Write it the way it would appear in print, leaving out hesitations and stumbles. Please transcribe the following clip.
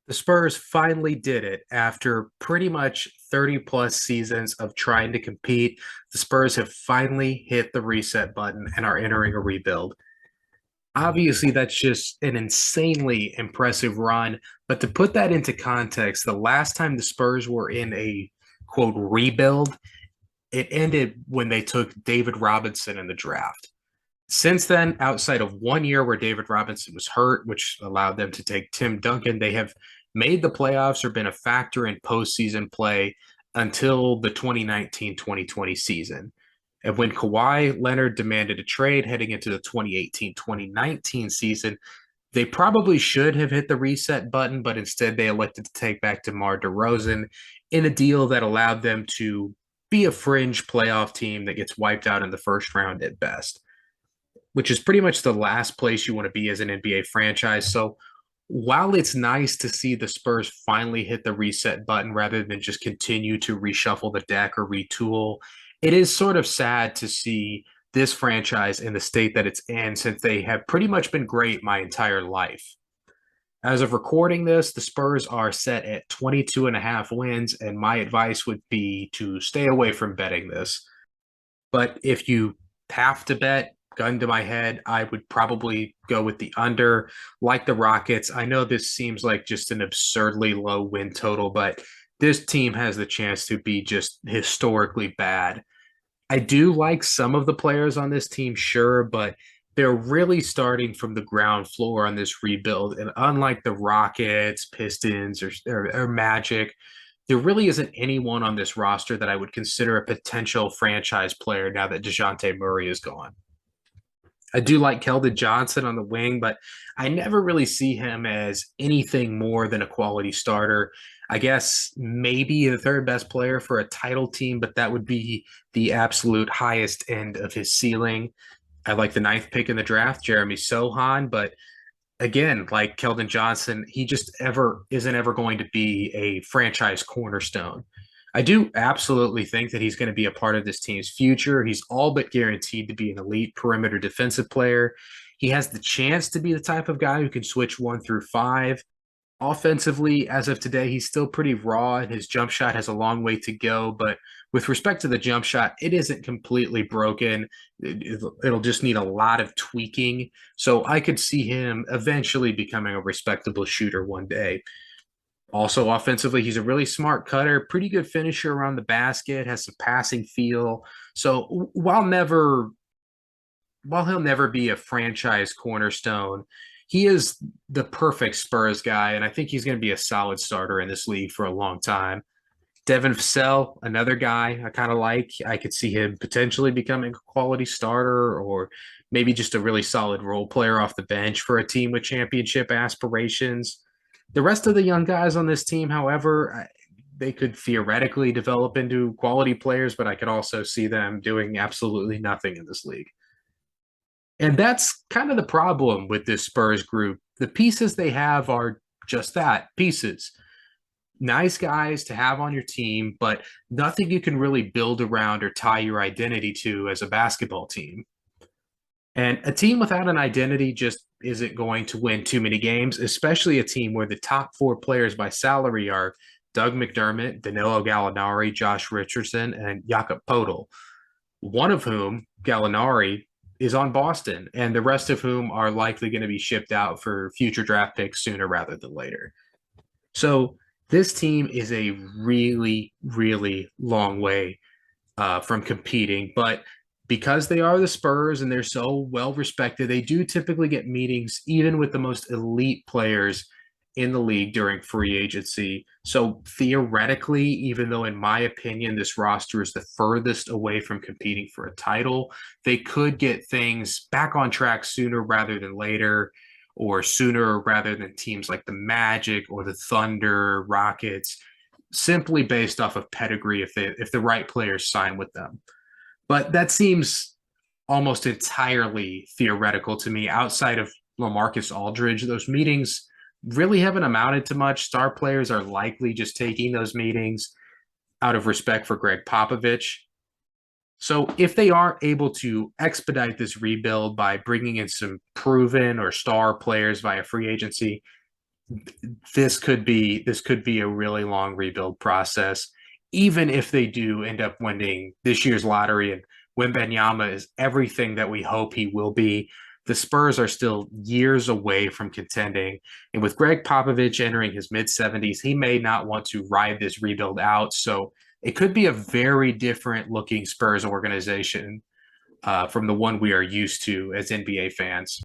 The Spurs finally did it after pretty much 30 plus seasons of trying to compete. The Spurs have finally hit the reset button and are entering a rebuild. Obviously, that's just an insanely impressive run. But to put that into context, the last time the Spurs were in a quote rebuild, it ended when they took David Robinson in the draft. Since then, outside of 1 year where David Robinson was hurt, which allowed them to take Tim Duncan, they have made the playoffs or been a factor in postseason play until the 2019-2020 season. And when Kawhi Leonard demanded a trade heading into the 2018-2019 season, they probably should have hit the reset button, but instead they elected to take back DeMar DeRozan in a deal that allowed them to be a fringe playoff team that gets wiped out in the first round at best, which is pretty much the last place you want to be as an NBA franchise. So while it's nice to see the Spurs finally hit the reset button rather than just continue to reshuffle the deck or retool, it is sort of sad to see this franchise in the state that it's in since they have pretty much been great my entire life. As of recording this, the Spurs are set at 22 and a half wins, and my advice would be to stay away from betting this. But if you have to bet, gun to my head, I would probably go with the under. Like the Rockets, I know this seems like just an absurdly low win total, but this team has the chance to be just historically bad. I do like some of the players on this team, sure, but they're really starting from the ground floor on this rebuild. And unlike the Rockets, Pistons, or Magic, there really isn't anyone on this roster that I would consider a potential franchise player now that DeJounte Murray is gone. I do like Keldon Johnson on the wing, but I never really see him as anything more than a quality starter. I guess maybe the third best player for a title team, but that would be the absolute highest end of his ceiling. I like the ninth pick in the draft, Jeremy Sohan, but again, like Keldon Johnson, he just ever isn't ever going to be a franchise cornerstone. I do absolutely think that he's going to be a part of this team's future. He's all but guaranteed to be an elite perimeter defensive player. He has the chance to be the type of guy who can switch 1 through 5. Offensively, as of today, he's still pretty raw and his jump shot has a long way to go. But with respect to the jump shot, it isn't completely broken. It'll just need a lot of tweaking. So I could see him eventually becoming a respectable shooter one day. Also, offensively, he's a really smart cutter, pretty good finisher around the basket, has some passing feel. So while he'll never be a franchise cornerstone, he is the perfect Spurs guy, and I think he's going to be a solid starter in this league for a long time. Devin Vassell, another guy I kind of like. I could see him potentially becoming a quality starter or maybe just a really solid role player off the bench for a team with championship aspirations. The rest of the young guys on this team, however, they could theoretically develop into quality players, but I could also see them doing absolutely nothing in this league. And that's kind of the problem with this Spurs group. The pieces they have are just that, pieces. Nice guys to have on your team, but nothing you can really build around or tie your identity to as a basketball team. And a team without an identity just isn't going to win too many games, especially a team where the top four players by salary are Doug McDermott, Danilo Gallinari, Josh Richardson, and Jakob Podol, one of whom, Gallinari, is on Boston, and the rest of whom are likely going to be shipped out for future draft picks sooner rather than later. So this team is a really, really long way from competing, but because they are the Spurs and they're so well respected, they do typically get meetings even with the most elite players in the league during free agency. So theoretically, even though in my opinion this roster is the furthest away from competing for a title, they could get things back on track sooner rather than later, or sooner rather than teams like the Magic or the Thunder, Rockets, simply based off of pedigree if the right players sign with them. But that seems almost entirely theoretical to me. Outside of LaMarcus Aldridge, those meetings really haven't amounted to much. Star players are likely just taking those meetings out of respect for Greg Poppovich. So if they aren't able to expedite this rebuild by bringing in some proven or star players via free agency, this could be a really long rebuild process, even if they do end up winning this year's lottery and Wembanyama is everything that we hope he will be. The Spurs are still years away from contending, and with Greg Popovich entering his mid 70s, he may not want to ride this rebuild out. So it could be a very different looking Spurs organization from the one we are used to as NBA fans.